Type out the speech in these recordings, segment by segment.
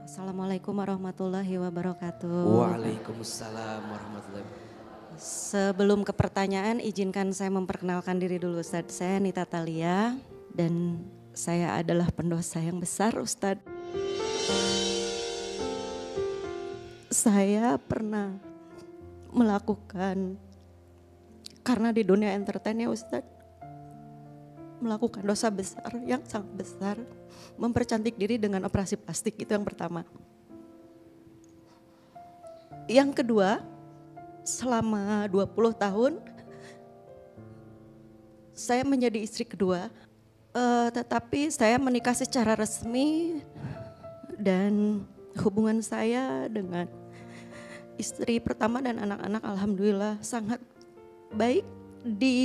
Assalamualaikum warahmatullahi wabarakatuh. Waalaikumsalam warahmatullahi wabarakatuh. Sebelum ke pertanyaan, izinkan saya memperkenalkan diri dulu Ustadz. Saya Nita Thalia dan saya adalah pendosa yang besar Ustadz. Saya pernah melakukan, karena di dunia entertain ya Ustadz, melakukan dosa besar yang sangat besar, mempercantik diri dengan operasi plastik, itu yang pertama. Yang kedua, selama 20 tahun saya menjadi istri kedua, tetapi saya menikah secara resmi dan hubungan saya dengan istri pertama dan anak-anak alhamdulillah sangat baik. Di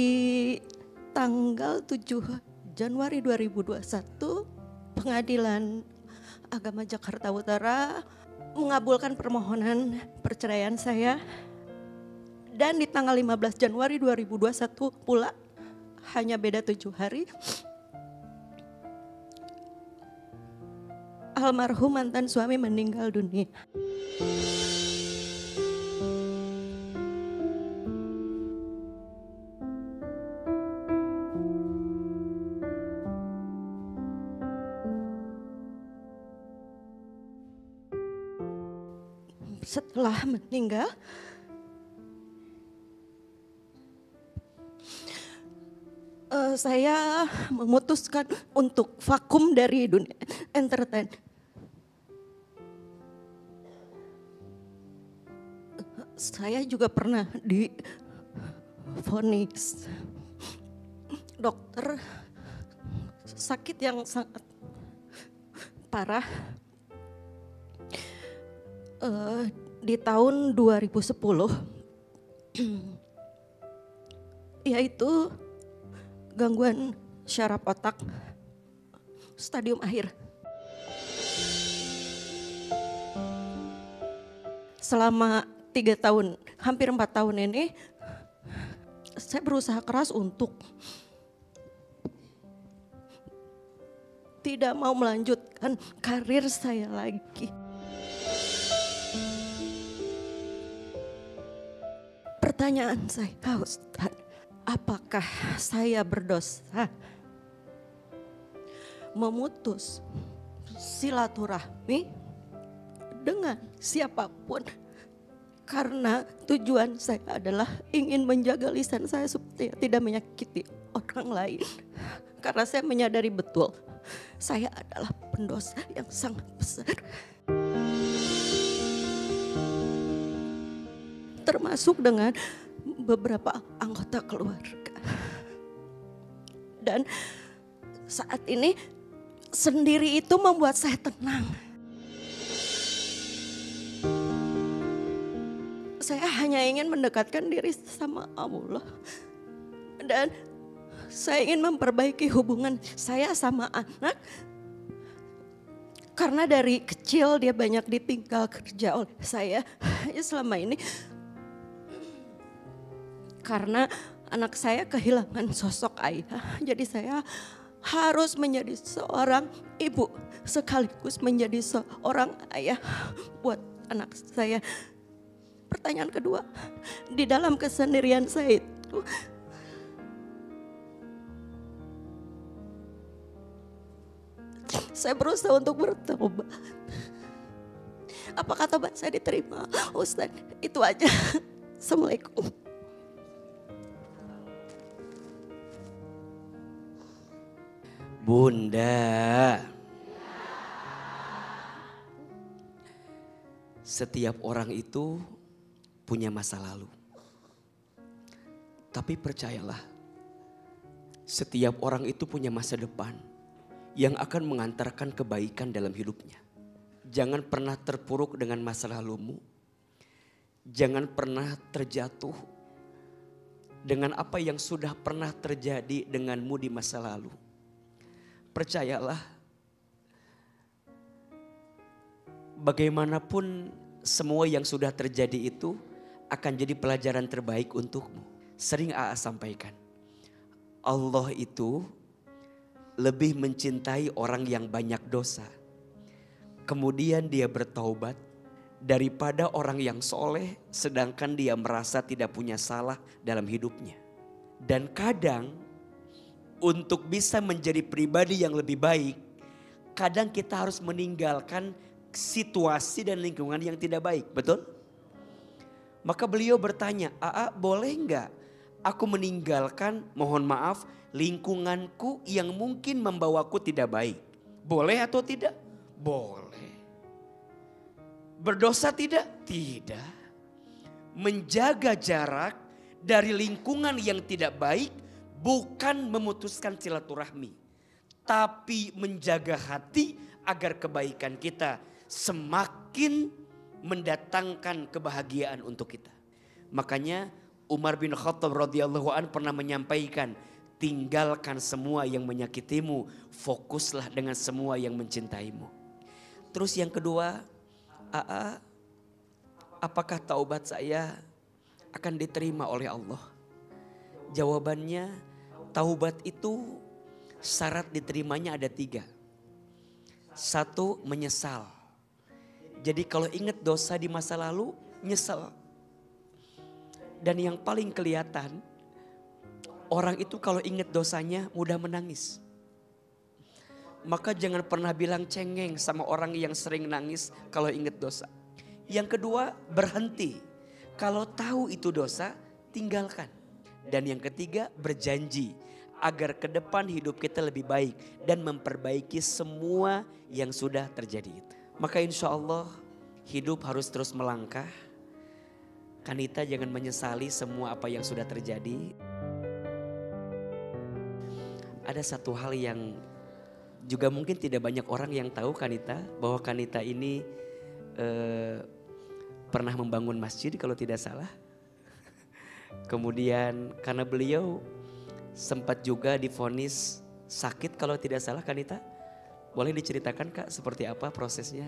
tanggal 7 Januari 2021 Pengadilan Agama Jakarta Utara mengabulkan permohonan perceraian saya. Dan di tanggal 15 Januari 2021 pula, hanya beda 7 hari, almarhum mantan suami meninggal dunia. Setelah meninggal, saya memutuskan untuk vakum dari dunia entertain. Saya juga pernah divonis dokter sakit yang sangat parah di tahun 2010, yaitu gangguan syaraf otak stadium akhir. Selama 3 tahun, hampir 4 tahun ini, saya berusaha keras untuk tidak mau melanjutkan karir saya lagi. Pertanyaan saya, Ustaz, apakah saya berdosa memutus silaturahmi dengan siapapun karena tujuan saya adalah ingin menjaga lisan saya supaya tidak menyakiti orang lain. Karena saya menyadari betul saya adalah pendosa yang sangat besar. Termasuk dengan beberapa anggota keluarga. Dan saat ini sendiri itu membuat saya tenang. Saya hanya ingin mendekatkan diri sama Allah. Dan saya ingin memperbaiki hubungan saya sama anak. Karena dari kecil dia banyak ditinggal kerja oleh saya. Selama ini karena anak saya kehilangan sosok ayah, jadi saya harus menjadi seorang ibu sekaligus menjadi seorang ayah buat anak saya. Pertanyaan kedua, di dalam kesendirian saya itu, saya berusaha untuk bertobat. Apakah tobat saya diterima? Ustaz, itu aja. Assalamualaikum. Bunda, setiap orang itu punya masa lalu. Tapi percayalah, setiap orang itu punya masa depan yang akan mengantarkan kebaikan dalam hidupnya. Jangan pernah terpuruk dengan masa lalumu. Jangan pernah terjatuh dengan apa yang sudah pernah terjadi denganmu di masa lalu. Percayalah, bagaimanapun semua yang sudah terjadi itu akan jadi pelajaran terbaik untukmu. Sering AA sampaikan, Allah itu lebih mencintai orang yang banyak dosa kemudian dia bertaubat daripada orang yang soleh sedangkan dia merasa tidak punya salah dalam hidupnya. Dan kadang untuk bisa menjadi pribadi yang lebih baik, kadang kita harus meninggalkan situasi dan lingkungan yang tidak baik, betul? Maka beliau bertanya, "Aa, boleh enggak aku meninggalkan, mohon maaf, lingkunganku yang mungkin membawaku tidak baik? Boleh atau tidak?" Boleh. Berdosa tidak? Tidak. Menjaga jarak dari lingkungan yang tidak baik bukan memutuskan silaturahmi, tapi menjaga hati agar kebaikan kita semakin mendatangkan kebahagiaan untuk kita. Makanya Umar bin Khattab radhiyallahu an pernah menyampaikan, tinggalkan semua yang menyakitimu, fokuslah dengan semua yang mencintaimu. Terus yang kedua, "Aa, apakah taubat saya akan diterima oleh Allah?" Jawabannya, taubat itu syarat diterimanya ada 3. 1, menyesal. Jadi kalau ingat dosa di masa lalu, nyesel. Dan yang paling kelihatan, orang itu kalau ingat dosanya mudah menangis. Maka jangan pernah bilang cengeng sama orang yang sering nangis kalau ingat dosa. Yang kedua, berhenti. Kalau tahu itu dosa, tinggalkan. Dan yang ketiga, berjanji agar ke depan hidup kita lebih baik dan memperbaiki semua yang sudah terjadi itu. Maka insya Allah hidup harus terus melangkah. Kanita jangan menyesali semua apa yang sudah terjadi. Ada satu hal yang juga mungkin tidak banyak orang yang tahu Kanita, bahwa Kanita ini pernah membangun masjid kalau tidak salah. Kemudian karena beliau sempat juga divonis sakit kalau tidak salah Kanita. Boleh diceritakan Kak seperti apa prosesnya?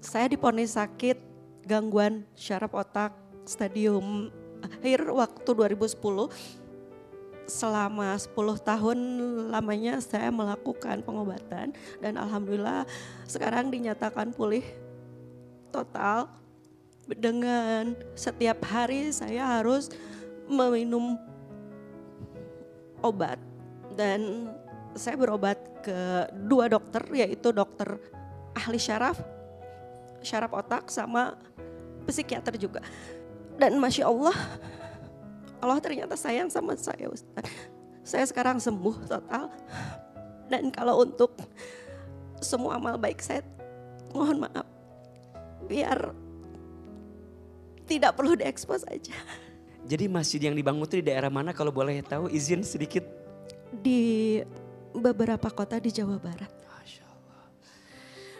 Saya divonis sakit gangguan syaraf otak stadium akhir waktu 2010. Selama 10 tahun lamanya saya melakukan pengobatan dan alhamdulillah sekarang dinyatakan pulih total. Dengan setiap hari saya harus meminum obat dan saya berobat ke 2 dokter, yaitu dokter ahli syaraf otak sama psikiater juga. Dan Masya Allah, Allah ternyata sayang sama saya Ustaz. Saya sekarang sembuh total. Dan kalau untuk semua amal baik saya mohon maaf. Biar tidak perlu diekspos aja. Jadi masjid yang dibangun itu di daerah mana kalau boleh tahu, izin sedikit? Di beberapa kota di Jawa Barat. Masya Allah.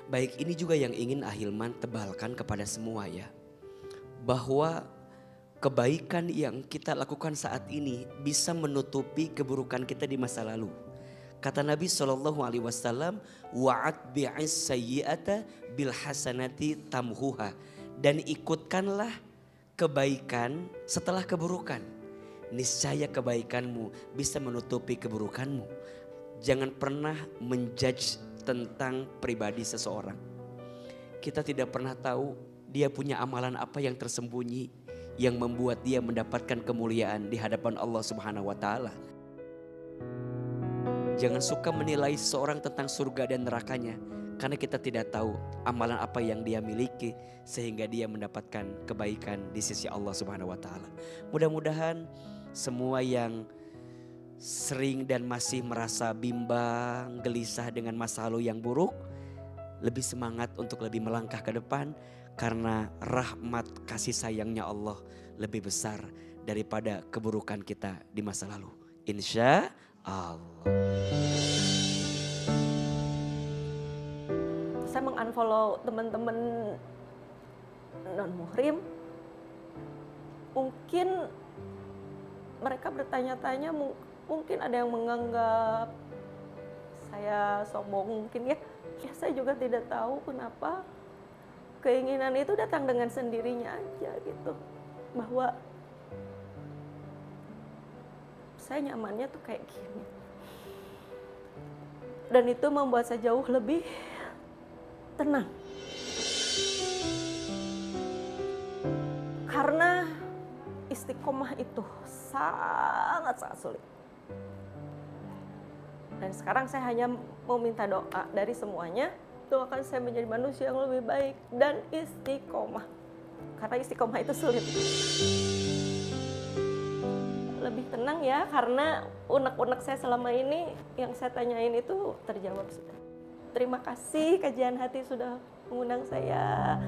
Baik, ini juga yang ingin Ahilman tebalkan kepada semua ya. Bahwa kebaikan yang kita lakukan saat ini bisa menutupi keburukan kita di masa lalu. Kata Nabi SAW, wa'at bi'is sayyi'ata bil hasanati tamhuha. Dan ikutkanlah kebaikan setelah keburukan. Niscaya kebaikanmu bisa menutupi keburukanmu. Jangan pernah menjudge tentang pribadi seseorang. Kita tidak pernah tahu dia punya amalan apa yang tersembunyi, yang membuat dia mendapatkan kemuliaan di hadapan Allah Subhanahu wa taala. Jangan suka menilai seseorang tentang surga dan nerakanya, karena kita tidak tahu amalan apa yang dia miliki sehingga dia mendapatkan kebaikan di sisi Allah Subhanahu wa taala. Mudah-mudahan semua yang sering dan masih merasa bimbang, gelisah dengan masa lalu yang buruk, lebih semangat untuk lebih melangkah ke depan. Karena rahmat kasih sayangnya Allah lebih besar daripada keburukan kita di masa lalu. Insya Allah. Saya mengunfollow teman-teman non-muhrim. Mungkin mereka bertanya-tanya, mungkin ada yang menganggap saya sombong mungkin ya. Ya saya juga tidak tahu kenapa. Keinginan itu datang dengan sendirinya aja gitu. Bahwa saya nyamannya tuh kayak gini. Dan itu membuat saya jauh lebih tenang. istiqomah itu sangat-sangat sulit. Dan sekarang saya hanya mau minta doa dari semuanya. Doakan saya menjadi manusia yang lebih baik dan istiqomah. Karena istiqomah itu sulit. Lebih tenang ya, karena unek-unek saya selama ini yang saya tanyain itu terjawab sudah. Terima kasih Kajian Hati sudah mengundang saya.